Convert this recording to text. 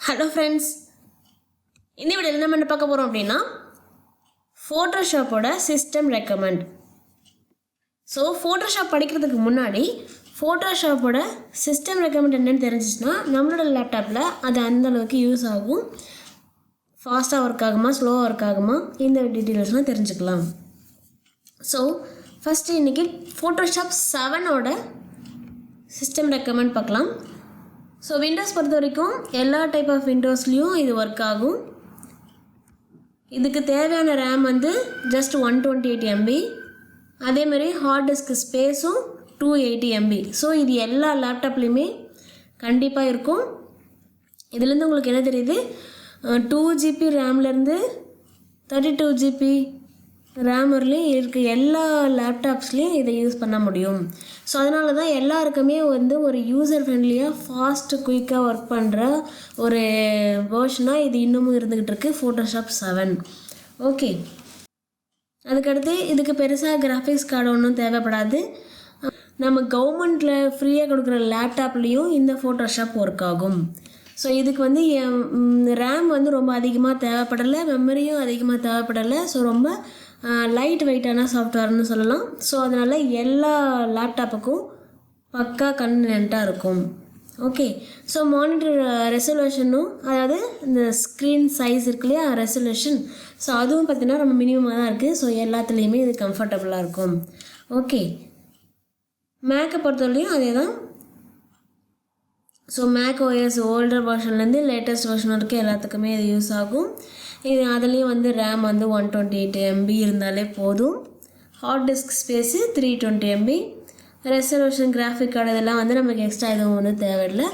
Hello friends, இந்த வீடியோவில் நம்ம என்ன பார்க்க போகிறோம் அப்படின்னா ஃபோட்டோஷாப்போட சிஸ்டம் ரெக்கமெண்ட். ஸோ ஃபோட்டோஷாப் படிக்கிறதுக்கு முன்னாடி ஃபோட்டோஷாப்போட சிஸ்டம் ரெக்கமெண்ட் என்னென்னு தெரிஞ்சிச்சுன்னா நம்மளோட லேப்டாப்பில் அது அந்தளவுக்கு யூஸ் ஆகும். ஃபாஸ்ட்டாக ஒர்க் ஆகுமா, ஸ்லோவாக ஒர்க் ஆகுமா, இந்த டீட்டெயில்ஸ்லாம் தெரிஞ்சுக்கலாம். ஸோ ஃபஸ்ட்டு இன்றைக்கி ஃபோட்டோஷாப் 7ஓட சிஸ்டம் ரெக்கமெண்ட் பார்க்கலாம். ஸோ விண்டோஸ் பொறுத்த வரைக்கும் எல்லா டைப் ஆஃப் விண்டோஸ்லேயும் இது ஒர்க் ஆகும். இதுக்கு தேவையான ரேம் வந்து ஜஸ்ட் 128 MB. அதேமாதிரி ஹார்ட் டிஸ்க் ஸ்பேஸும் 280 MB. ஸோ இது எல்லா லேப்டாப்லேயுமே கண்டிப்பாக இருக்கும். இதுலேருந்து உங்களுக்கு என்ன தெரியுது, 2 GB ரேம்லேருந்து 32 GB ரேம் வரலையும் இருக்க எல்லா லேப்டாப்ஸ்லேயும் இதை யூஸ் பண்ண முடியும். ஸோ அதனால தான் எல்லாருக்குமே வந்து ஒரு யூசர் ஃப்ரெண்ட்லியாக ஃபாஸ்ட்டு குயிக்காக ஒர்க் பண்ணுற ஒரு வேர்ஷனாக இது இன்னமும் இருந்துக்கிட்டு இருக்குது ஃபோட்டோஷாப் 7. ஓகே, அதுக்கடுத்து இதுக்கு பெருசாக கிராஃபிக்ஸ் கார்டு ஒன்றும் தேவைப்படாது. நம்ம கவர்மெண்ட்டில் ஃப்ரீயாக கொடுக்குற லேப்டாப்லேயும் இந்த ஃபோட்டோஷாப் ஒர்க் ஆகும். ஸோ இதுக்கு வந்து ரேம் வந்து ரொம்ப அதிகமாக தேவைப்படலை, மெமரியும் அதிகமாக தேவைப்படலை. ஸோ ரொம்ப லைட் வெயிட்டான சாஃப்ட்வேர்னு சொல்லலாம். ஸோ அதனால் எல்லா லேப்டாப்புக்கும் பக்கா கன்வீனியண்ட்டாக இருக்கும். ஓகே, ஸோ மானிட்டர் ரெசல்யூஷனும், அதாவது இந்த ஸ்க்ரீன் சைஸ் இருக்கு இல்லையா, ரெசல்யூஷன், ஸோ அதுவும் பார்த்திங்கன்னா ரொம்ப மினிமமாக தான் இருக்குது. ஸோ எல்லாத்துலேயுமே இது கம்ஃபர்டபுளாக இருக்கும். ஓகே, மேக்கை பொறுத்தவரையும் அதே தான். ஸோ மேக் ஓஎஸ் ஓல்டர் வெர்ஷன்லேருந்து லேட்டஸ்ட் வெர்ஷன் வரைக்கும் எல்லாத்துக்குமே இது யூஸ் ஆகும். இது அதுலேயும் வந்து ரேம் வந்து 128 MB இருந்தாலே போதும். Hard disk space 320 MB. Resolution, graphic card இதெல்லாம் வந்து நமக்கு எக்ஸ்ட்ரா எதுவும் வந்து தேவையில்லை.